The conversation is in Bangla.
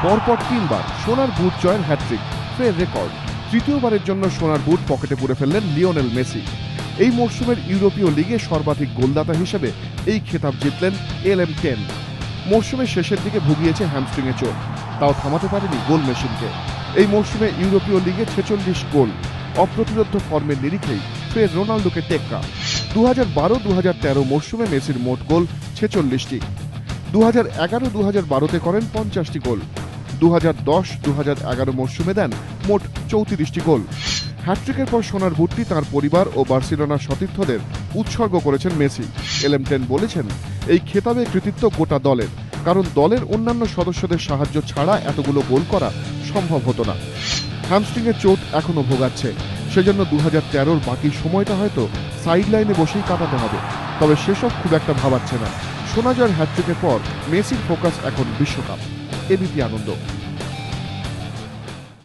পরপর 3 বার সোনার বুট জয়ের হ্যাট্রিক, ফের রেকর্ড। তৃতীয়বারের জন্য সোনার বুট পকেটে পুরে ফেললেন লিওনেল মেসি। এই মরশুমের ইউরোপীয় লিগে সর্বাধিক গোলদাতা হিসেবে এই খেতাব জিতলেন LM10। মরশুমের শেষের দিকে ভুগিয়েছে হ্যামস্ট্রিংয়ে চোট, তাও থামাতে পারেনি গোল মেশিনকে। এই মরশুমে ইউরোপীয় লিগে 46 গোল, অপ্রতিরোধ্য ফর্মের নিরিখেই ফের রোনাল্ডোকে টেক্কা। 2012-2013 মরশুমে মেসির মোট গোল 46টি। 2011-2012তে করেন 50টি গোল। 2010-2011 মরশুমে দেন মোট 34টি গোল। হ্যাট্রিকের পর সোনার বুটটি তাঁর পরিবার ও বার্সেলোনার সতীর্থদের উৎসর্গ করেছেন মেসি। LM10 বলেছেন, এই খেতাবে কৃতিত্ব গোটা দলের, কারণ দলের অন্যান্য সদস্যদের সাহায্য ছাড়া এতগুলো গোল করা সম্ভব হতো না। হ্যামস্ট্রিংয়ের চোট এখনও ভোগাচ্ছে, সেজন্য 2013-র বাকি সময়টা হয়তো সাইড লাইনে বসেই কাটাতে হবে। তবে সেসব খুব একটা ভাবাচ্ছে না। সোনা জয়ের হ্যাট্রিকের পর মেসির ফোকাস এখন বিশ্বকাপ। এবিপি আনন্দ।